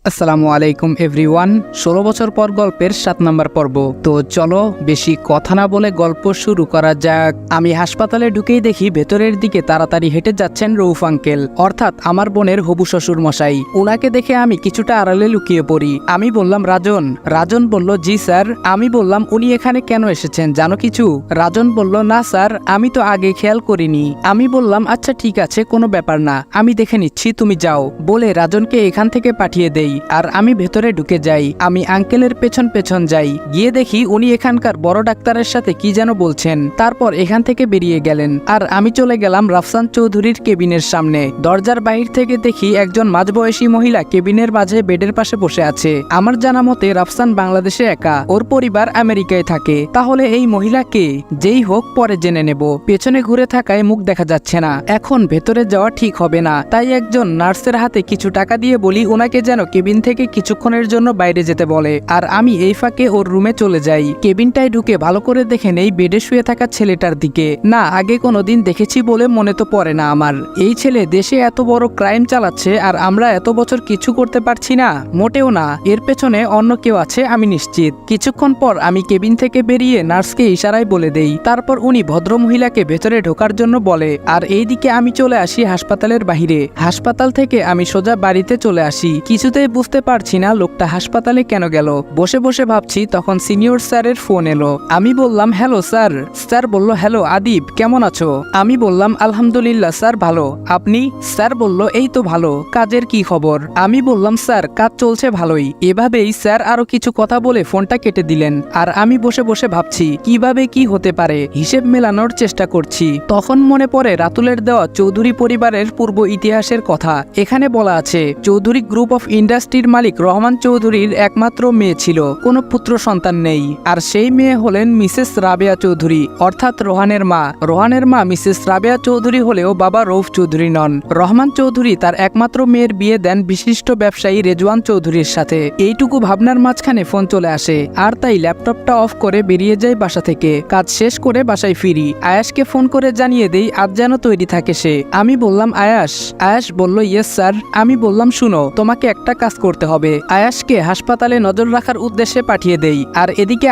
আসসালামু আলাইকুম এভরিওয়ান। ১৬ বছর পর গল্পের ৭ নম্বর পর্ব। তো চলো বেশি কথা না বলে গল্প শুরু করা যাক। আমি হাসপাতালে ঢুকেই দেখি ভেতরের দিকে তাড়াতাড়ি হেঁটে যাচ্ছেন রউফ আঙ্কেল, অর্থাৎ আমার বোনের হবু শ্বশুর মশাই। ওনাকে দেখে আমি কিছুটা আড়ালে লুকিয়ে পড়ি। আমি বললাম, রাজন। রাজন বলল, জি স্যার। আমি বললাম, উনি এখানে কেন এসেছেন জানো কিছু? রাজন বলল, না স্যার, আমি তো আগে খেয়াল করিনি। আমি বললাম, আচ্ছা ঠিক আছে, কোনো ব্যাপার না, আমি দেখে নিচ্ছি, তুমি যাও। বলে রাজনকে এখান থেকে পাঠিয়ে দেই আর আমি ভেতরে ঢুকে যাই। আমি আঙ্কেলের পেছন পেছন যাই, গিয়ে দেখি উনি এখানকার বড় ডাক্তারের সাথে কি যেন বলছেন। তারপর এখান থেকে বেরিয়ে গেলেন আর আমি চলে গেলাম রাফসান চৌধুরীর কেবিনের সামনে। দরজার বাহির থেকে দেখি একজন মাঝবয়সী মহিলা কেবিনের মাঝে বেডের পাশে বসে আছে। আমার জানা মতে রাফসান বাংলাদেশে একা, ওর পরিবার আমেরিকায় থাকে। তাহলে এই মহিলা কে? যেই হোক, পরে জেনে নেব। পেছনে ঘুরে থাকায় মুখ দেখা যাচ্ছে না, এখন ভেতরে যাওয়া ঠিক হবে না। তাই একজন নার্সের হাতে কিছু টাকা দিয়ে বলি ওনাকে যেন কেবিন থেকে কিছুক্ষণের জন্য বাইরে যেতে বলে। আর আমি এই ফাঁকে ওর রুমে চলে যাই। কেবিনটায় ঢুকে ভালো করে দেখে নেই বেডে শুয়ে থাকা ছেলেটার দিকে। না, আগে কোনোদিন দেখেছি বলে মনে তো পড়ে না আমার। এই ছেলে দেশে এত বড় ক্রাইম চালাচ্ছে আর আমরা এত বছর কিছু করতে পারছি না? মোটেও না, এর পেছনে অন্য কেউ আছে আমি নিশ্চিত। কিছুক্ষণ পর আমি কেবিন থেকে বেরিয়ে নার্সকে ইশারায় বলে দেই। তারপর উনি ভদ্রমহিলাকে ভেতরে ঢোকার জন্য বলে। আর এইদিকে আমি চলে আসি হাসপাতালের বাহিরে। হাসপাতাল থেকে আমি সোজা বাড়িতে চলে আসি। কিছুতেই বুঝতে পারছি না লোকটা হাসপাতালে কেন গেল। বসে বসে ভাবছি, তখন সিনিয়র স্যারের ফোন এলো। আমি বললাম, হ্যালো স্যার। স্যার বলল, হ্যালো আদিব, কেমন আছো? আমি বললাম, আলহামদুলিল্লাহ স্যার, ভালো। আপনি? স্যার বলল, এই তো ভালো। কাজের কি খবর? আমি বললাম, স্যার কাজ চলছে ভালোই। এভাবেই স্যার আরো কিছু কথা বলে ফোনটা কেটে দিলেন। আর আমি বসে বসে ভাবছি কিভাবে কি হতে পারে, হিসেব মেলানোর চেষ্টা করছি। তখন মনে পড়ে রাতুলের দেওয়া চৌধুরী পরিবারের পূর্ব ইতিহাসের কথা। এখানে বলা আছে, চৌধুরী গ্রুপ অফ ইন্ডাস্ট্রির মালিক রহমান চৌধুরীর একমাত্র মেয়ে ছিল, কোনো পুত্র সন্তান নেই। আর সেই মেয়ে হলেন মিসেস রাবেয়া চৌধুরী, অর্থাৎ রোহানের মা। রোহানের মা মিসেস রাবেয়া চৌধুরী হলেও বাবা রউফ চৌধুরী নন। রহমান চৌধুরী তার একমাত্র মেয়ের বিয়ে দেন বিশিষ্ট ব্যবসায়ী রেজওয়ান চৌধুরীর সাথে। এইটুকু ভাবনার মাঝখানে ফোন চলে আসে, আর তাই ল্যাপটপটা অফ করে বেরিয়ে যাই বাসা থেকে। কাজ শেষ করে বাসায় ফিরি। আয়াসকে ফোন করে জানিয়ে দেই আজ যেন তৈরি থাকে সে। আমি বললাম, আয়াস। আয়াস বলল, ইয়েস স্যার। আমি বললাম, শুনো, তোমাকে একটা কাজ করতে হবে। আয়াসকে হাসপাতালে নজর রাখার উদ্দেশ্যে পাঠিয়ে দেই। আর এদিকে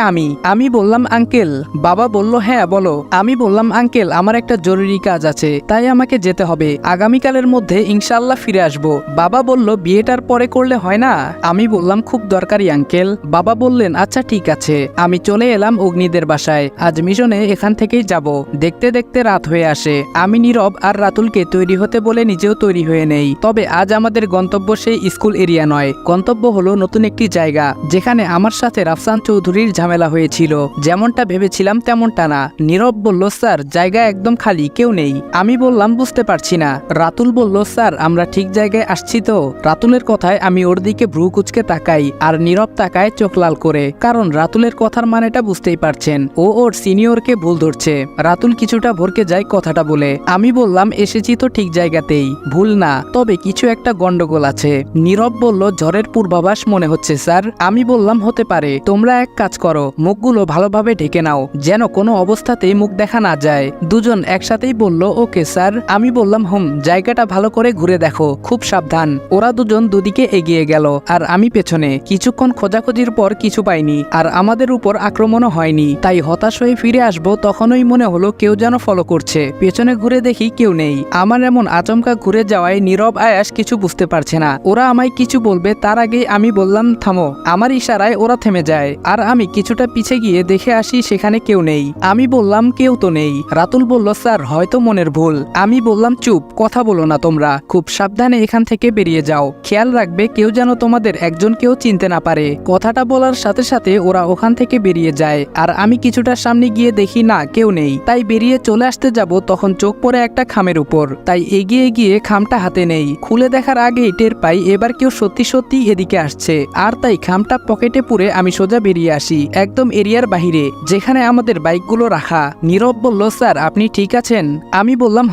আমি বললাম, আঙ্কেল। বাবা বলল, হ্যাঁ বলো। আমি বললাম, আঙ্কেল আমার একটা জরুরি কাজ আছে, তাই আমাকে যেতে হবে। আগামীকালের মধ্যে ইনশাআল্লাহ ফিরে আসবো। বাবা বলল, বিয়েটার পরে করলে হয় না? আমি বললাম, খুব দরকারি আঙ্কেল। বাবা বললেন, আচ্ছা ঠিক আছে। আমি চলে এলাম অগ্নিদের বাসায়। আজ মিশনে এখান থেকেই যাব। দেখতে দেখতে রাত হয়ে আসে। আমি নীরব আর রাতুলকে তৈরি হতে বলে নিজেও তৈরি হয়ে নেই। তবে আজ আমাদের গন্তব্য সেই স্কুল এরিয়া নয়, গন্তব্য হলো নতুন একটি জায়গা, যেখানে আমার সাথে রাফসান চৌধুরীর ঝামেলা হয়েছিল। যেমনটা ভেবেছিলাম তেমনটা না। নীরব বলল, স্যার জায়গা একদম খালি, কেউ নেই। আমি বললাম, বুঝতে পারছি না। রাতুল বলল, স্যার আমরা ঠিক জায়গায় আসছি তো? রাতুলের কথায় আমি ওর দিকে ভ্রু কুচকে তাকাই আর নীরব তাকায় চোখ লাল করে, কারণ রাতুলের কথার মানেটা বুঝতেই পারছেন, ও ওর সিনিয়রকে ভুল ধরছে। রাতুল কিছুটা ভরকে যায় কথাটা বলে। আমি বললাম, এসেছি তো ঠিক জায়গাতেই, ভুল না, তবে কিছু একটা গন্ডগোল আছে। নীরব বলল, ঝড়ের পূর্বাভাস মনে হচ্ছে স্যার। আমি বললাম, হতে পারে। তোমরা এক কাজ করো, মুখগুলো ভালোভাবে ঢেকে নাও, যেন কোনো অবস্থাতেই মুখ দেখা না যায়। দুজন একসাথেই বলল, ওকে স্যার। আমি বললাম, জায়গাটা ভালো করে ঘুরে দেখো, খুব সাবধান। ওরা দুজন দুদিকে এগিয়ে গেল আর আমি পেছনে। কিছুক্ষণ খোঁজাখুঁজির পর কিছু পাইনি, আর আমাদের উপর আক্রমণও হয়নি। তাই হতাশ হয়ে ফিরে আসবো তখনই মনে হলো কেউ যেন ফলো করছে। পেছনে ঘুরে দেখি কেউ নেই। আমার এমন আচমকা ঘুরে যাওয়ায় নীরব আয়াস কিছু বুঝতে পারছে না। ওরা আমায় কিছু বলবে তার আগেই আমি বললাম, থামো। আমার ইশারায় ওরা থেমে যায় আর আমি কিছুটা পিছে গিয়ে দেখে আসি সেখানে কেউ নেই। আমি বললাম, কেউ তো নেই। রাতুল বলল, স্যার হয়তো মনের ভুল। আমি বললাম, চুপ, কথা বলো না তোমরা, খুব সাবধানে এখান থেকে বেরিয়ে যাও। খেয়াল রাখবে কেউ যেন তোমাদের একজনকেও চিনতে না পারে। কথাটা বলার সাথে সাথে ওরা ওখান থেকে বেরিয়ে যায় আর আমি কিছুটা সামনে গিয়ে দেখি না, কেউ নেই। তাই বেরিয়ে চলে আসতে যাব, তখন চোখ পড়ে একটা খামের উপর। তাই এগিয়ে গিয়ে খামটা হাতে নেই। খুলে দেখার আগেই টের পাই এবার কেউ সত্যি সত্যি এদিকে আসছে। আর তাই খামটা পকেটে পুরে আমি সোজা বেরিয়ে আসি, একদম এরিয়ার বাহিরে, যেখানে আমাদের বাইকগুলো রাখা। নীরব বলল, স্যার আপনি ঠিক আছেন? আমি বললাম,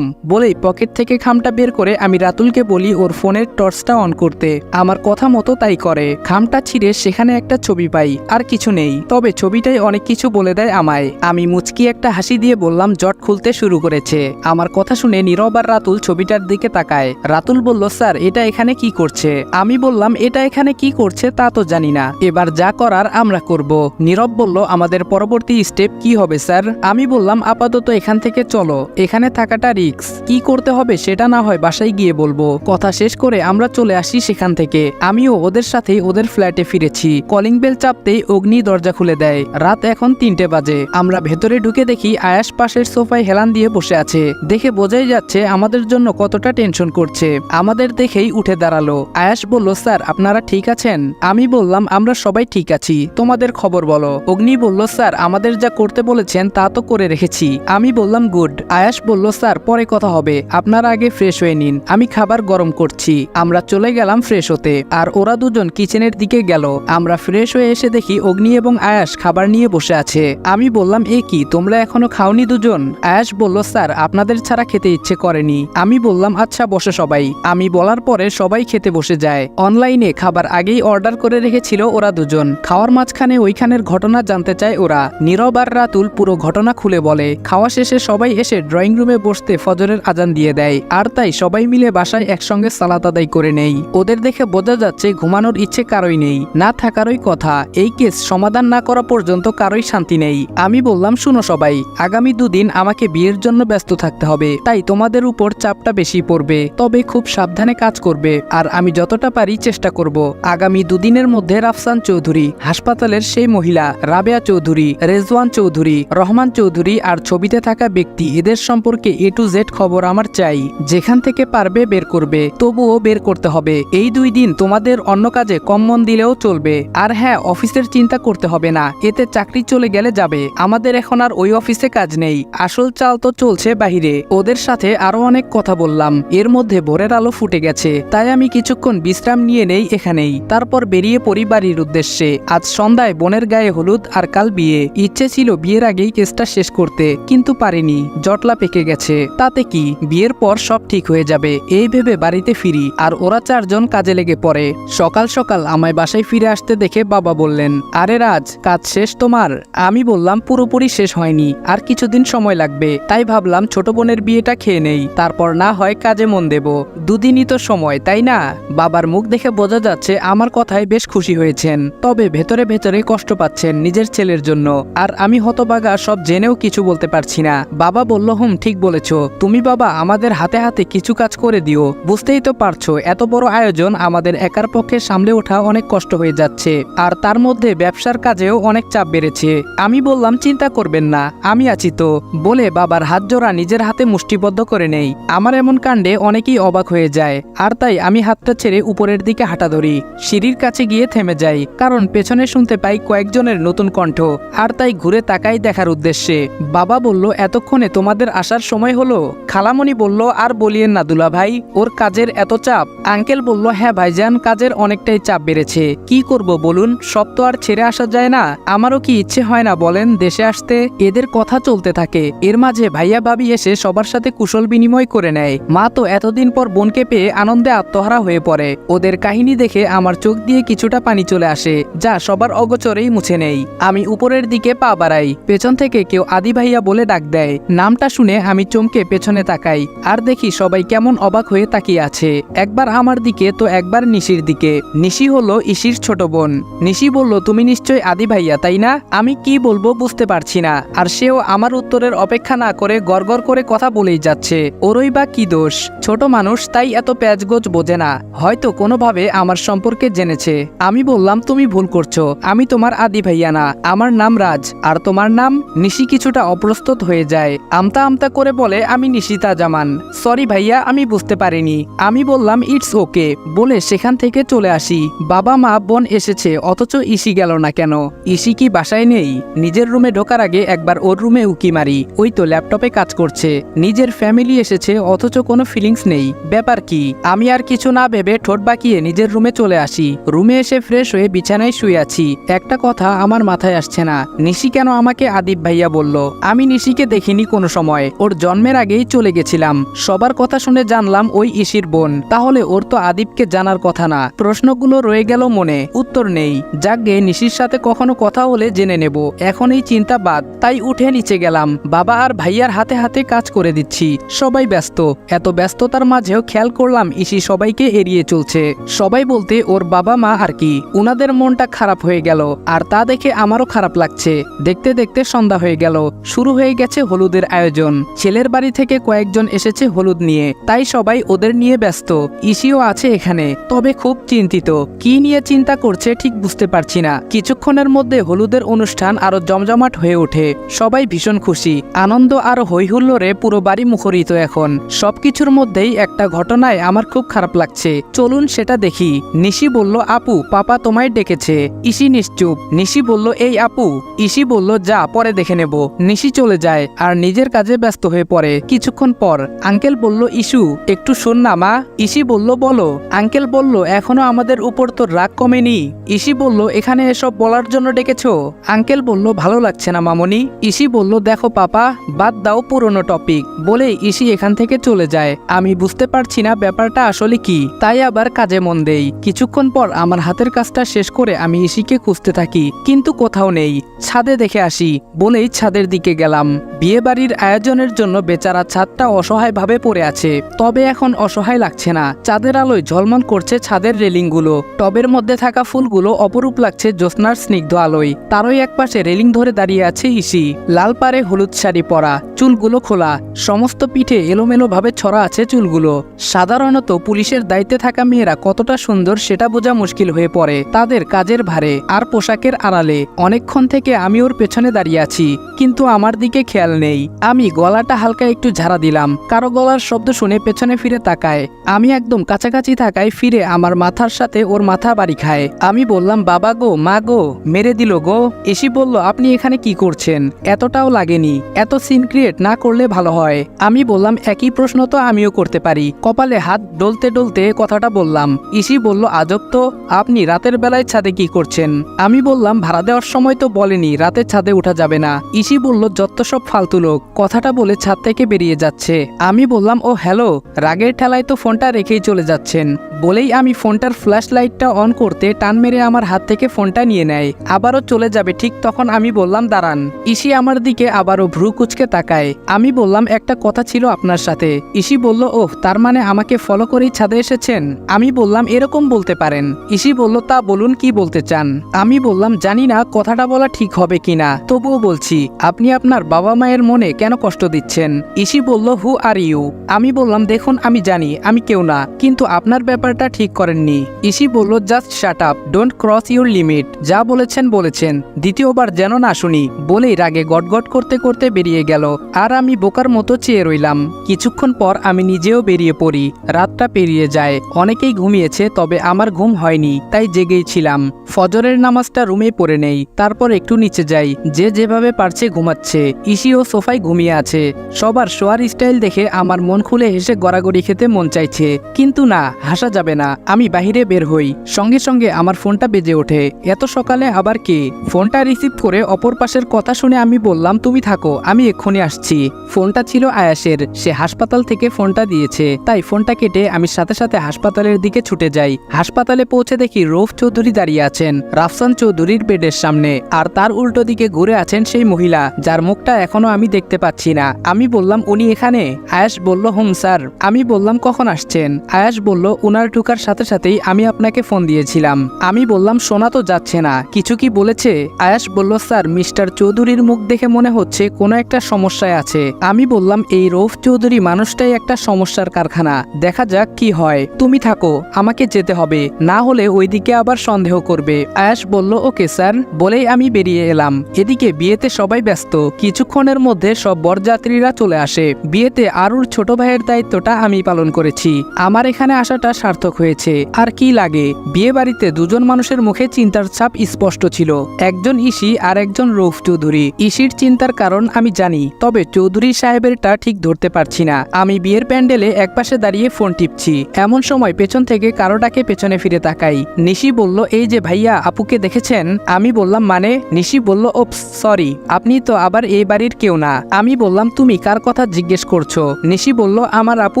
বলেই পকেট থেকে খামটা বের করে আমি রাতুলকে বলি ওর ফোনের টর্চটা অন করতে। আমার কথা মতো তাই করে। খামটা ছিঁড়ে সেখানে একটা ছবি পাই, আর কিছু নেই, তবে ছবিটাই অনেক কিছু বলে দেয় আমায়। আমি মুচকি একটা হাসি দিয়ে বললাম, জট খুলতে শুরু করেছে। আমার কথা শুনে নীরব আর রাতুল ছবিটার দিকে তাকায়। রাতুল বলল, স্যার এটা এখানে কি করছে? আমি আমি বললাম এটা এখানে কি করছে তা তো জানি না, এবার যা করার আমরা করব। নীরব বলল আমাদের পরবর্তী স্টেপ কি হবে স্যার? আমি বললাম আপাতত এখান থেকে চলো, এখানে থাকাটা রিস্ক, কি করতে হবে সেটা না হয় বাসায় গিয়ে বলবো। কথা শেষ করে আমরা চলে আসি সেখান থেকে। আমিও ওদের সাথেই ওদের ফ্ল্যাটে ফিরেছি। কলিং বেল চাপতেই অগ্নি দরজা খুলে দেয়। রাত এখন 3টে বাজে। আমরা ভেতরে ঢুকে দেখি আয়াস পাশের সোফায় হেলান দিয়ে বসে আছে। দেখে বোঝাই যাচ্ছে আমাদের জন্য কতটা টেনশন করছে। আমাদের দেখেই উঠে দাঁড়ালো। আয়াস বলল স্যার আপনারা ঠিক আছেন? আমি বললাম আমরা সবাই ঠিক আছি, তোমাদের খবর বলো। অগ্নি বলল স্যার আমাদের যা করতে বলেছেন তা তো করে রেখেছি। আমি বললাম গুড। আয়াস বলল স্যার পরে কথা হবে, আপনারা আগে ফ্রেশ হয়ে নিন, আমি খাবার গরম করছি। আমরা চলে গেলাম ফ্রেশ হতে, আর ওরা দুজন কিচেনের দিকে গেল। আমরা ফ্রেশ হয়ে এসে দেখি অগ্নি এবং আয়াস খাবার নিয়ে বসে আছে। আমি বললাম এ কি, তোমরা এখনো খাওনি দুজন? আয়াস বলল স্যার আপনাদের ছাড়া খেতে ইচ্ছে করেনি। আমি বললাম আচ্ছা বসে সবাই। আমি বলার পরে সবাই খেতে বসে যায়। অনলাইনে খাবার আগেই অর্ডার করে রেখেছিল ওরা দুজন। খাওয়ার মাঝখানে ওইখানের ঘটনা জানতে চায় ওরা। নীরব আর রাতুল পুরো ঘটনা খুলে বলে। খাওয়া শেষে সবাই এসে ড্রয়িং রুমে বসতে ফজরের আজান দিয়ে দেয়, আর তাই সবাই মিলে বাসায় একসঙ্গে সালাত আদায় করে নেই। ওদের দেখে বোঝা যাচ্ছে ঘুমানোর ইচ্ছে কারোই নেই, না থাকারই কথা। এই কেস সমাধান না করা পর্যন্ত কারোই শান্তি নেই। আমি বললাম শুনো সবাই, আগামী 2 দিন আমাকে বিয়ের জন্য ব্যস্ত থাকতে হবে, তাই তোমাদের উপর চাপটা বেশি পড়বে, তবে খুব সাবধানে কাজ করবে, আর আমি যতটা পারি চেষ্টা করব। আগামী 2 দিনের মধ্যে রাফসান চৌধুরী, হাসপাতালের সেই মহিলা, রাবেয়া চৌধুরী, রেজওয়ান চৌধুরী, রহমান চৌধুরী আর ছবিতে থাকা ব্যক্তি, এদের সম্পর্কে A to Z খবর আমার চাই। যেখান থেকে পারবে বের করবে, তবুও বের করতে হবে। এই 2 দিন তোমাদের অন্য কাজে কম মন দিলেও চলবে। আর হ্যাঁ, অফিসের চিন্তা করতে হবে না, এতে চাকরি চলে গেলে যাবে। আমাদের এখন আর ওই অফিসে কাজ নেই, আসল চাল তো চলছে বাহিরে। ওদের সাথে আরো অনেক কথা বললাম। এর মধ্যে ভোরের আলো ফুটে গেছে, তাই আমি কিছুক্ষণ বিশ্রাম নিয়ে নেই এখানেই। তারপর বেরিয়ে পড়ি বাড়ির উদ্দেশ্যে। আজ সন্ধ্যায় বোনের গায়ে হলুদ আর কাল বিয়ে। ইচ্ছে ছিল বিয়ের আগেই কেসটা শেষ করতে, কিন্তু পারিনি, জটলা পেকে গেছে। তাতে কি, বিয়ের পর সব ঠিক হয়ে যাবে, এই ভেবে বাড়িতে ফিরি, আর ওরা 4 জন কাজে লেগে পড়ে। সকাল সকাল আমায় বাসায় ফিরে আসতে দেখে বাবা বললেন, আরে রাজ, কাজ শেষ তোমার? আমি বললাম পুরোপুরি শেষ হয়নি, আর কিছুদিন সময় লাগবে, তাই ভাবলাম ছোট বোনের বিয়েটা খেয়ে নেই, তারপর না হয় কাজে মন দেব। 2 দিনই তো সময়, তাই না? বাবার মুখ দেখে বোঝা যাচ্ছে আমার কথায় বেশ খুশি হয়েছেন, তবে ভেতরে ভেতরে কষ্ট পাচ্ছেন নিজের ছেলের জন্য। আর আমি হতবাগা, সব জেনেও কিছু বলতে পারছি না। বাবা বলল ঠিক বলেছ তুমি বাবা, আমাদের হাতে হাতে কিছু কাজ করে দিও। বুঝতেই তো পারছো এত বড় আয়োজন আমাদের একার পক্ষে সামলে ওঠা অনেক কষ্ট হয়ে যাচ্ছে, আর তার মধ্যে ব্যবসার কাজেও অনেক চাপ বেড়েছে। আমি বললাম চিন্তা করবেন না, আমি আছি তো, বলে বাবার হাত জোড়া নিজের হাতে মুষ্টিবদ্ধ করে নেই। আমার এমন কাণ্ডে অনেকেই অবাক হয়ে যায়, আর তাই আমি হাতটা ছেড়ে উপরের দিকে হাঁটা ধরি। সিঁড়ির কাছে গিয়ে থেমে যাই, কারণ পেছনে শুনতে পাই কয়েকজনের নতুন কণ্ঠ, আর তাই ঘুরে তাকাই দেখার উদ্দেশ্যে। বাবা বলল এতক্ষণে তোমাদের আসার সময় হলো? খালামণি বলল আর বলিয়েন না দুলা ভাই, ওর কাজের এত চাপ। আঙ্কেল বলল হ্যাঁ ভাইজান, কাজের অনেকটাই চাপ বেড়েছে, কি করব বলুন, সব তো আর ছেড়ে আসা যায় না। আমারও কি ইচ্ছে হয় না বলেন দেশে আসতে? এদের কথা চলতে থাকে, এর মাঝে ভাইয়া ভাবি এসে সবার সাথে কুশল বিনিময় করে নেয়। মা তো এতদিন পর বোনকে পেয়ে আনন্দে আত্মহারা হয়ে পড়ে। ওদের কাহিনী দেখে আমার চোখ দিয়ে কিছুটা পানি চলে আসে, যা সবার অগোচরেই মুছে নেই। আমি উপরের দিকে পা বাড়াই, পেছন থেকে কেউ আদি ভাইয়া বলে ডাক দেয়। নামটা শুনে আমি চমকে পেছনে তাকাই, আর দেখি সবাই কেমন অবাক হয়ে তাকিয়ে আছে, একবার আমার দিকে তো একবার নিশির দিকে। নিশি হলো ইসির ছোট বোন। নিশি বলল তুমি নিশ্চয় আদি ভাইয়া তাই না? আমি কি বলবো বুঝতে পারছি না, আর সেও আমার উত্তরের অপেক্ষা না করে গড়গড় করে কথা বলেই যাচ্ছে। ওরই বা কি দোষ, ছোট মানুষ তাই এত প্যাচগোজ বোঝে না, হয়তো কোনোভাবে আমার সম্পর্কে জেনেছে। আমি বললাম তুমি ভুল করছো, আমি তোমার আদি ভাইয়া না, আমার নাম রাজ। আর তোমার নাম? নিশি কিছুটা অপ্রস্তুত হয়ে যায়, আমতা আমতা করে বলে আমি নিশিতা জামান। সরি ভাইয়া, আমি বুঝতে পারিনি। আমি বললাম ইটস ওকে বলে সেখান থেকে চলে আসি। বাবা মা বোন এসেছে, অথচ ইসি গেল না কেন? ইসি কি বাসায় নেই? নিজের রুমে ঢোকার আগে একবার ওর রুমে উকি মারি, ওই তো ল্যাপটপে কাজ করছে। নিজের ফ্যামিলি এসেছে অথচ কোনো ফিলিংস নেই, ব্যাপার কি? আমি আর কিছু না ভেবে ঠোঁট বাঁকিয়ে নিজের রুমে চলে আসি। রুমে এসে ফ্রেশ হয়ে বিছানায় শুয়ে আছি। একটা কথা আমার মাথায় আসছে না, নিশি কেন আমাকে আদিব ভাইয়া বলল? আমি নিশিকে দেখিনি কোনো সময়, ওর জন্মের আগেই চলে গেছিলাম। সবার কথা শুনে জানলাম ওই ইসির বোন, তাহলে ওর তো আদিবকে জানার কথা না। প্রশ্নগুলো রয়ে গেল মনে, উত্তর নেই। যাকগে, নিশির সাথে কখনো কথা হলে জেনে নেব, এখন এই চিন্তা বাদ। তাই উঠে নিচে গেলাম, বাবা আর ভাইয়ার হাতে হাতে কাজ করে দিচ্ছি। সবাই ব্যস্ত, এত ব্যস্ততার মাঝেও খেয়াল করলাম ইসি সবাইকে এড়িয়ে চলছে। সবাই বলতে ওর বাবা মা আর কি, উনাদের মনটা খারাপ হয়ে গেল, আর তা দেখে আমারও খারাপ লাগছে। দেখতে দেখতে সন্ধ্যা হয়ে গেল, শুরু হয়ে গেছে হলুদের আয়োজন। ছেলের বাড়ি থেকে কয়েকজন এসেছে হলুদ নিয়ে, তাই সবাই ওদের নিয়ে ব্যস্ত। ইসিও আছে এখানে, তবে খুব চিন্তিত। কি নিয়ে চিন্তা করছে ঠিক বুঝতে পারছি না। কিছুক্ষণের মধ্যে হলুদের অনুষ্ঠান আরো জমজমাট হয়ে ওঠে। সবাই ভীষণ খুশি, আনন্দ আর হৈহুল্লোড়ে পুরো বাড়ি মুখরিত। এখন সবকিছুর মধ্যেই একটা ঘটনায় আমার খুব খারাপ লাগছে, চলুন সেটা দেখি। নিশি বলল, আপু পাপা তোমায় ডেকেছে। ইসি নিশ্চুপ। নিশি বলল, এই আপু। ইসি বলল, যা পরে দেখে নেব। নিশি চলে যায় আর নিজের কাজে ব্যস্ত হয়ে পড়ে। কিছুক্ষণ পর আঙ্কেল বলল, ইসু একটু শোন না মা। ইসি বলল, বলো। আঙ্কেল বলল, এখনো আমাদের উপর তোর রাগ কমেনি? ইসি বলল, এখানে এসব বলার জন্য ডেকেছো? আঙ্কেল বলল, ভালো লাগছে না মামনি। ইসি বলল, দেখো পাপা, বাদ দাও পুরনো টপিক। বলে ইসি এখান থেকে চলে যায়। আমি বুঝতে পারছি না ব্যাপারটা আসলে কি, তাই আবার কাজে মন দেই। কিছুক্ষণ পর আমার হাতের কাজটা শেষ করে আমি ইসিকে খুঁজতে থাকি, কিন্তু কোথাও নেই। ছাদে দেখে আসি বলেই ছাদের দিকে গেলাম। বিয়ে বাড়ির আয়োজনের জন্য বেচারা ছাদটা অসহায়ভাবে পড়ে আছে, তবে এখন অসহায় লাগছে না। চাঁদের আলোয় ঝলমল করছে ছাদের রেলিংগুলো, টবের মধ্যে থাকা ফুলগুলো অপরূপ লাগছে জ্যোৎস্নার স্নিগ্ধ আলোয়। তারই একপাশে রেলিং ধরে দাঁড়িয়ে আছে ইসি, লাল পাড়ে হলুদ শাড়ি পরা, চুলগুলো খোলা, সমস্ত পিঠে এলোমেলো ভাবে ছড়া আছে চুলগুলো। সাধারণত পুলিশের দায়িত্বে থাকা মেয়েরা কতটা সুন্দর সেটা বোঝা মুশকিল হয়ে পড়ে তাদের কাজের ভারে আর পোশাকের আড়ালে। অনেকক্ষণ থেকে আমি ওর পেছনে দাঁড়িয়ে আছি, কিন্তু আমার দিকে খেয়াল নেই। আমি গলাটা হালকা একটু ঝাড়া দিলাম, কারো গলার শব্দ শুনে পেছনে ফিরে তাকায়। আমি একদম কাছাকাছি থাকায় ফিরে আমার মাথার সাথে ওর মাথা বাড়ি খায়। আমি বললাম, বাবা গো, মা গো, মেরে দিল গো। এসি বলল, আপনি এখানে কি করছেন? এতটাও লাগেনি, এত সিন ক্রিয়েট না করলে ভালো হয়। আমি বললাম, একই প্রশ্ন তো আমিও করতে পারি। কপালে হাত ডলতে ডলতে কথাটা বললাম। ইসি বলল, আজব তো, আপনি রাতের বেলায় ছাদে কি করছেন? আমি বললাম, ভাড়া দেওয়ার সময় তো বলেনি রাতে ছাদে উঠা যাবে না। ইসি বলল, যত সব ফালতু লোক। কথাটা বলে ছাদ থেকে বেরিয়ে যাচ্ছে। আমি বললাম, ও হ্যালো। রাগের ঠেলায় তো ফোনটা রেখেই চলে যাচ্ছেন। বলেই আমি ফোনটার ফ্ল্যাশ লাইটটা অন করতে টান মেরে আমার হাত থেকে ফোনটা নিয়ে নেয়। আবারও চলে যাবে, ঠিক তখন আমি বললাম, দাঁড়ান। ইসি আমার দিকে আবারও ভ্রু কুচকে তাকায়। আমি বললাম, একটা কথা ছিল আপনার সাথে। ইসি বলল, ওহ, তার মানে আমাকে ফলো করেই ছাদে এসেছেন? আমি বললাম, এরকম বলতে পারেন। ইসি বলল, তা বলুন কি বলতে চান? আমি বললাম, জানি না কথাটা বলা ঠিক হবে কিনা, তবুও বলছি, আপনি আপনার বাবা মায়ের মনে কেন কষ্ট দিচ্ছেন? ইসি বলল, হু আর ইউ? আমি বললাম, দেখুন আমি জানি আমি কেউ না, কিন্তু আপনার ব্যাপারটা ঠিক করেননি। ইসি বলল, just shut up, don't cross your limit. যা বলেছেন বলেছেন, দ্বিতীয়বার যেন না শুনি। বলেই রাগে গটগট করতে করতে বেরিয়ে গেল, আর আমি বোকার মতো চেয়ে রইলাম। কিছুক্ষণ পর আমি নিজেও বেরিয়ে পড়ি। রাতটা পেরিয়ে যায়, অনেকেই ঘুমিয়েছে, তবে আমার ঘুম হয়নি, তাই জেগেই ছিলাম। ফজরের নামাজটা রুমে পড়ে নেই, তারপর একটু নিচে যাই। যে যেভাবে পারছে ঘুমাচ্ছে। ইসিও সোফায় ঘুমিয়ে আছে। সবার শোয়ার স্টাইল দেখে আমার মন খুলে হেসে গড়াগড়ি খেতে মন চাইছে, কিন্তু না, হাসা যাবে না। আমি বাহিরে বের হই, সঙ্গে সঙ্গে আমার ফোনটা বেজে ওঠে। এত সকালে আবার কে? ফোনটা রিসিভ করে অপর পাশের কথা শুনে আমি বললাম, তুমি থাকো, আমি এক্ষুনি আসছি। ফোনটা ছিল আয়াসের, সে হাসপাতাল থেকে ফোনটা দিয়েছে, তাই ফোনটা কেটে আমি সাথে সাথে হাসপাতালের দিকে ছুটে যাই। হাসপাতালে পৌঁছে দেখি রৌফ চৌধুরী দাঁড়িয়ে আছেন রাফসান চৌধুরীর বেডের সামনে, আর তার উল্টো দিকে ঘুরে আছেন সেই মহিলা যার মুখটা এখনো আমি দেখতে পাচ্ছি না। আমি বললাম, উনি এখানে? আয়াস বলল, হুম স্যার। আমি বললাম, কখন আসছেন? আয়াস বলল, উনার ঢুকার সাথে সাথেই আমি আপনাকে ফোন দিয়েছিলাম। আমি বললাম, শোনা তো যাচ্ছে না, কিছু কি বলেছে? আয়াস বলল, স্যার, মিস্টার চৌধুরীর মুখ দেখে মনে হচ্ছে কোনো একটা সমস্যায় আছে। আমি বললাম, এই রৌফ চৌধুরী মানুষটাই একটা সমস্যার কারখানা, দেখা যাক কি হয়। তুমি থাকো, আমাকে যেতে হবে, না হলে ওইদিকে আবার সন্দেহ করবে। আয়াস বলল, ওকে স্যার। বলেই আমি বেরিয়ে এলাম। এদিকে বিয়েতে সবাই ব্যস্ত। কিছুক্ষণের মধ্যে সব বরযাত্রীরা চলে আসে। বিয়েতে আরুর ছোট ভাইয়ের দায়িত্বটা আমি পালন করেছি। আমার এখানে আসাটা সার্থক হয়েছে। আর কি লাগে, বিয়ে বাড়িতে দুজন মানুষের মুখে চিন্তার ছাপ স্পষ্ট ছিল, একজন ইসি আর একজন রৌফ চৌধুরী। ইসির চিন্তার কারণ আমি জানি, তবে চৌধুরী সাহেবেরটা ঠিক ধরতে পারছি না। আমি বিয়ের প্যান্ডেলে একপাশে দাঁড়িয়ে ফোন টিপছি, এমন সময় পেছন থেকে কারোটাকে পেছনে ফিরে তাকাই। নিশি বলল, এই যে ভাইয়া, আপুকে দেখেছেন? আমি বললাম, মানে? নিশি বলল, ওপস, সরি, আপনি তো আবার এই বাড়ির কেউ না। আমি বললাম, তুমি কার কথা জিজ্ঞেস করছো? নিশি বলল, আমার আপু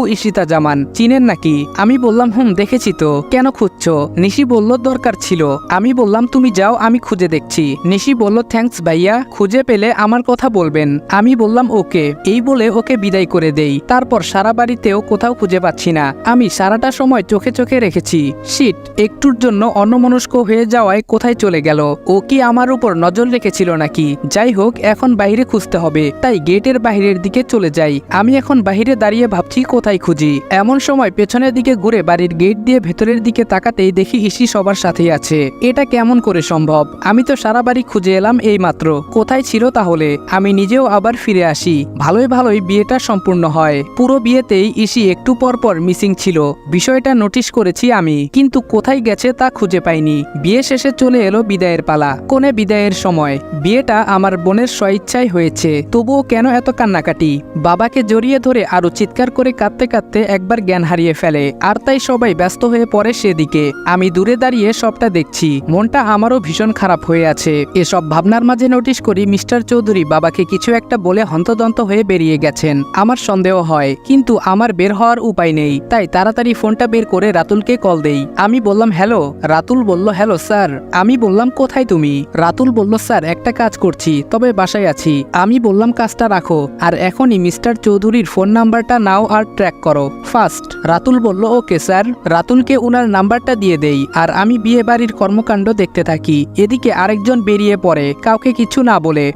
ইশিতা জামান, চিনেন নাকি? আমি বললাম, দেখেছি তো। কেন খুঁজছো? নিশি বলল দরকার ছিল। আমি বললাম তুমি যাও, আমি খুঁজে দেখছি। নিশি বলল থ্যাঙ্কস ভাইয়া, খুঁজে পেলে আমার কথা বলবেন। আমি বললাম ওকে। এই বলে ওকে বিদায় করে দেই। তারপর সারা বাড়িতেও কোথাও খুঁজে পাচ্ছি না। আমি সারাটা সময় চোখে চোখে রেখেছি। শিট, একটুর জন্য অন্যমনস্ক হয়ে যাওয়ায় কোথায় চলে গেল? ও কি আমার উপর নজর রেখেছিল নাকি? যাই হোক, এখন বাইরে খুঁজতে হবে। তাই গেটের বাইরের দিকে চলে যাই। আমি এখন বাইরে দাঁড়িয়ে ভাবছি কোথায় খুঁজি। এমন সময় পেছনের দিকে ঘুরে বাড়ির গেট দিয়ে ভেতরের দিকে তাকাতেই দেখি ইসি সবার সাথেই আছে। এটা কেমন করে সম্ভব? আমি তো সারা বাড়ি খুঁজে এলাম এই মাত্র। কোথায় ছিল তাহলে? আমি নিজেও আবার ফিরে আসি। ভালোই ভালোই বিয়েটা সম্পূর্ণ হয়। পুরো বিয়েতেই ইসি একটু পর পর মিসিং ছিল। বিষয়টা নোটিশ করেছি আমি, কিন্তু কোথায় গেছে তা খুঁজে পাইনি। বিয়ে শেষে চলে এলো বিদায়ের পালা। কোনে বিদায়ের সময়। বিয়েটা আমার বোনের স্বইচ্ছায় হয়েছে, তবুও কেন এত কান্নাকাটি? বাবাকে জড়িয়ে ধরে আরো চিৎকার করে কাঁদতে কাঁদতে একবার জ্ঞান হারিয়ে ফেলে। আর তাই সবাই ব্যস্ত হয়ে পড়ে সেদিকে। আমি দূরে দাঁড়িয়ে সবটা দেখছি। মনটা আমারও ভীষণ খারাপ হয়ে আছে। এসব ভাবনার মাঝে নোটিশ করি মিস্টার চৌধুরী বাবাকে কিছু একটা বলে হন্তদন্ত হয়ে বেরিয়ে গেছেন। আমার সন্দেহ হয়, কিন্তু আমার বের হওয়ার উপায় নেই। তাই তাড়াতাড়ি ফোনটা বের করে রাতুলকে কল দেই। আমি বললাম হ্যালো। রাতুল বলল হ্যালো স্যার। আমি বললাম কোথায় তুমি? রাতুল বলল স্যার একটা কাজ করছি, তবে বাসায় আছি। আমি বললাম কাজটা রাখো, আর এখনই মিস্টার চৌধুরীর ফোন নাম্বারটা নাও আর ট্র্যাক করো ফাস্ট। রাতুল বলল ওকে স্যার। রাতুলকে উনার নাম্বারটা দিয়ে দেই, আর আমি বিয়ে বাড়ির কর্মকাণ্ড দেখতে থাকি। এদিকে আরেকজন বেরিয়ে পড়ে, কাউকে কিছু না বলে।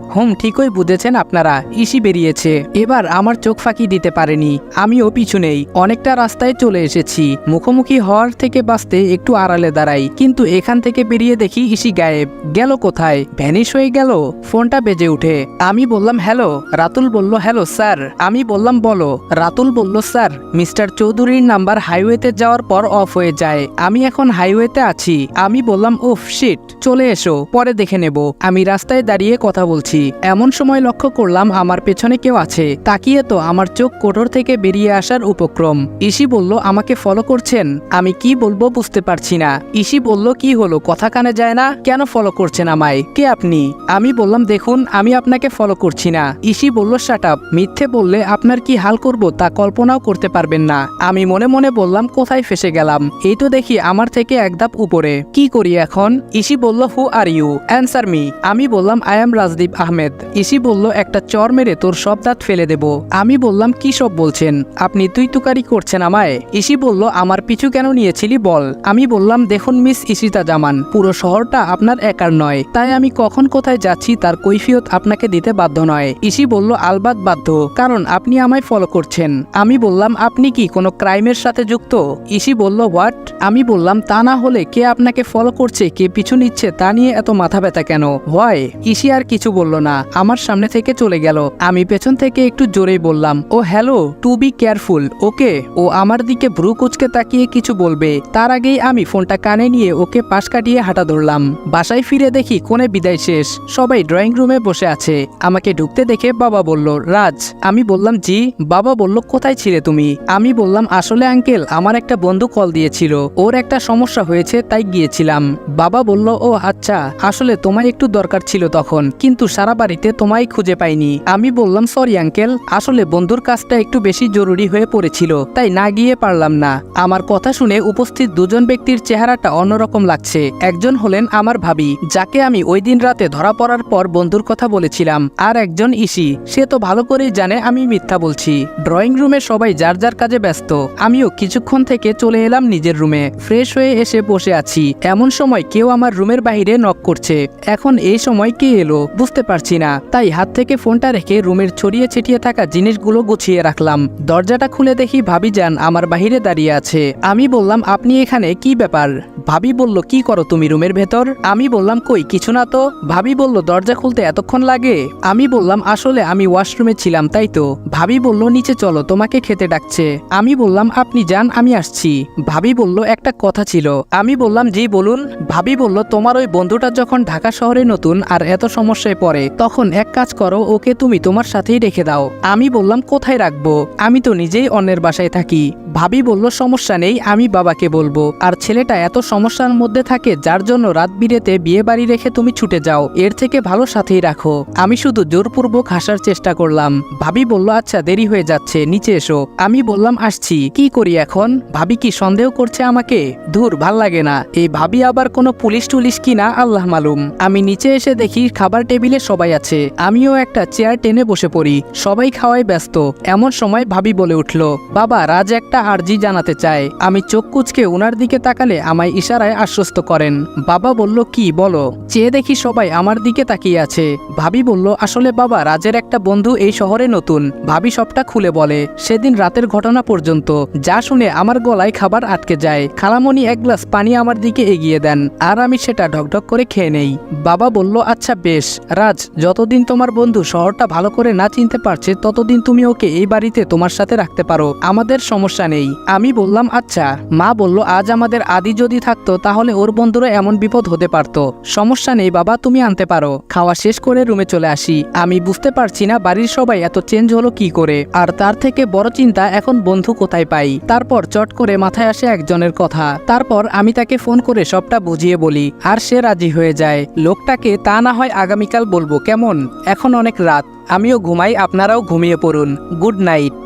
ঠিকই বুঝেছেন আপনারা, ইসি বেরিয়েছে। এবার আমার চোখ ফাঁকি দিতে পারেনি। আমিও পিছু নেই। অনেকটা রাস্তায় চলে এসেছি। মুখোমুখি হওয়ার থেকে বাঁচতে একটু আড়ালে দাঁড়াই, কিন্তু এখান থেকে বেরিয়ে দেখি ইসি গায়েব। গেল কোথায়? ভ্যানিশ হয়ে গেল। ফোনটা বেজে উঠে। আমি বললাম হ্যালো। রাতুল বলল হ্যালো স্যার। আমি বললাম বলো। রাতুল বলল স্যার মিস্টার চৌধুরীর নাম্বার হাইওয়েতে যাওয়ার পর অফ হয়ে যায়। আমি এখন হাইওয়েতে আছি। আমি বললাম উফ শিট, চলে এসো, পরে দেখে নেব। আমি রাস্তায় দাঁড়িয়ে কথা বলছি। এমন সময় লক্ষ্য করলাম আমার পেছনে কেউ আছে। তাকিয়ে তো আমার চোখ কোটর থেকে বেরিয়ে আসার উপক্রম। ইসি বলল আমাকে ফলো করছেন? আমি কি বলবো বুঝতে পারছি না। ইসি বলল কি হলো, কথা কানে যায় না? কেন ফলো করছেন আমায়? কে আপনি? আমি বললাম দেখুন আমি আপনাকে ফলো করছি না। ইসি বলল শাট আপ, মিথ্যে বললে আপনার কি হাল করব তা কল্পনাও করতে পারবেন না। আমি মনে মনে বললাম কোথায় ফেসে গেলাম? এই তো দেখি আমার থেকে এক ধাপ উপরে। কি করি এখন? ইসি বলল হু আর ইউ, অ্যান্সার মি। আমি বললাম I am Rajdeep Ahmed. EC বলল একটা চর মেরে তোর সব দাঁত ফেলে দেব। আমি বললাম কি সব বলছেন আপনি? তুই তুকারি করছেন আমায়? ইসি বলল আমার পিছু কেন নিয়েছিলি বল। আমি বললাম দেখুন মিস ইশিতা জামান, পুরো শহরটা আপনার একার নয়, তাই আমি কখন কোথায় যাচ্ছি তার কৈফিয়ত আপনাকে দিতে বাধ্য নয়। ইসি বলল আলবাত বাধ্য, কারণ আপনি আমায় ফলো করছেন। আমি বললাম আপনি কি কোনো ক্রাইমের সাথে যুক্ত? ইসি বলল হোয়াট? আমি বললাম তা না হলে কে আপনাকে ফলো করছে, কে পিছু নিচ্ছে তা নিয়ে এত মাথা ব্যথা কেন? হয়। ইসি আর কিছু বলল না, আমার সামনে থেকে চলে গেল। আমি পেছন থেকে একটু জোরেই বললাম ও hello, to be careful okay. ও আমার দিকে ভ্রু কুচকে তাকিয়ে কিছু বলবে, তার আগেই আমি ফোনটা কানে নিয়ে ওকে পাশ কাটিয়ে হাঁটা ধরলাম। বাসায় ফিরে দেখি কোণে বিদায় শেষ, সবাই ড্রয়িং রুমে বসে আছে। আমাকে ঢুকতে দেখে বাবা বলল রাজ। আমি বললাম জি। বাবা বলল কোথায় ছিলে তুমি? আমি বললাম আসলে আঙ্কেল আমার একটা বন্ধু কল দিয়েছিল, ওর একটা সমস্যা হয়েছে তাই গিয়েছিলাম। বাবা বলল ও আচ্ছা, আসলে তোমায় একটু দরকার ছিল তখন, কিন্তু সারা বাড়িতে তোমায় খুঁজে পাইনি। আমি বললাম সরি আঙ্কেল, আসলে বন্ধুর কাজটা একটু বেশি জরুরি হয়ে পড়েছিল, তাই না গিয়ে পারলাম না। আমার কথা শুনে উপস্থিত দুজন ব্যক্তির চেহারাটা অন্যরকম লাগছে। একজন হলেন আমার ভাবি, যাকে আমি ওই দিন রাতে ধরা পড়ার পর বন্ধুর কথা বলেছিলাম, আর একজন ইসি, সে তো ভালো করেই জানে আমি মিথ্যা বলছি। ড্রয়িং রুমে সবাই যার যার কাজে ব্যস্ত। আমিও কিছুক্ষণ থেকে চলে এলাম নিজের রুমে। ফ্রেশ হয়ে এসে বসে আছি। এমন সময় কেউ আমার রুমের বাইরে নক করছে। এখন এই সময় কে এলো বুঝতে পারছি না, তাই হাত থেকে ফোনটা রেখে রুমের ছড়িয়ে ছিটিয়ে থাকা জিনিসগুলো গুছিয়ে রাখলাম। দরজাটা খুলে দেখি ভাবি যান আমার বাহিরে দাঁড়িয়ে আছে। আমি বললাম আপনি এখানে, কি ব্যাপার? ভাবি বলল কি করো তুমি রুমের ভেতর? আমি বললাম কই কিছু না তো। ভাবি বলল দরজা খুলতে এতক্ষণ লাগে? আমি বললাম আসলে আমি ওয়াশরুমে ছিলাম তাই তো। ভাবি বলল নিচে চলো তোমাকে খেতে ডাকছে। আমি বললাম আপনি যান আমি আসছি। ভাবি বলল একটা কথা ছিল। আমি বললাম জি বলুন। ভাবি বলল তোমার ওই বন্ধুটা যখন ঢাকা শহরে নতুন আর এত সমস্যায় পড়ে, তখন এক কাজ করো ওকে তুমি তোমার সাথেই রেখে দাও। আমি বললাম কোথায় রাখবো? আমি তো নিজেই অন্যের বাসায় থাকি। ভাবি বলল সমস্যা নেই, আমি বাবাকে বলবো। আর ছেলেটা এত সমস্যার মধ্যে থাকে যার জন্য রাত বিরেতে বিয়ে বাড়ি রেখে তুমি ছুটে যাও, এর থেকে ভালো সাথেই রাখো। আমি শুধু জোরপূর্বক হাসার চেষ্টা করলাম। ভাবি বলল আচ্ছা দেরি হয়ে যাচ্ছে নিচে এসো। আমি বললাম আসছি। কি করি এখন? ভাবি কি সন্দেহ করছে আমাকে? ধুর, ভাল লাগে না। এই ভাবি আবার কোনো পুলিশ টুলিশ কিনা আল্লাহ মালুম। আমি নিচে এসে দেখি খাবার টেবিলে সবাই আছে। আমিও একটা চেয়ার টেনে বসে পড়ি। সবাই খাওয়ায় ব্যস্ত। এমন সময় ভাবি বলে উঠল, বাবা, রাজ একটা আর্জি জানাতে চায়। আমি চোখ কুচকে ওনার দিকে তাকালে আমায় ইশারায় আশ্বস্ত করেন। বাবা বলল, কি বলো? চেয়ে দেখি সবাই আমার দিকে তাকিয়ে আছে। ভাবি বলল, আসলে বাবা, রাজের একটা বন্ধু এই শহরে নতুন। ভাবি সবটা খুলে বলে, সেদিন রাতের ঘটনা পর্যন্ত। যা শুনে আমার গলায় খাবার আটকে যায়। খালামণি এক গ্লাস পানি আমার দিকে এগিয়ে দেন, আর আমি সেটা ঢকঢক করে খেয়ে নেই। বাবা বলল, আচ্ছা বেশ, রাজ, যতদিন তোমার বন্ধু শহরটা ভালো করে না চিনতে পারছে ততদিন তুমি ওকে এই বাড়িতে তোমার সাথে রাখতে পারো, আমাদের সমস্যা নেই। আমি বললাম, আচ্ছা। মা বলল, আজ আমাদের আদি যদি থাকতো তাহলে ওর বন্ধুরা এমন বিপদ হতে পারতো। সমস্যা নেই বাবা, তুমি আনতে পারো। খাওয়া শেষ করে রুমে চলে আসি। আমি বুঝতে পারছি না বাড়ির সবাই এত চেঞ্জ হলো কি করে, আর তার থেকে বড় চিন্তা এখন বন্ধু কোথায় পাই। তারপর চট করে মাথায় আসে একজনের কথা। তারপর আমি তাকে ফোন করে সবটা বুঝিয়ে বলি, আর সে রাজি হয়ে যায়। লোকটাকে তা না হয় আগামীকাল বলবো, কেমন? এখন অনেক রাত, আমিও ঘুমাই, আপনারাও ঘুমিয়ে পড়ুন। Good night.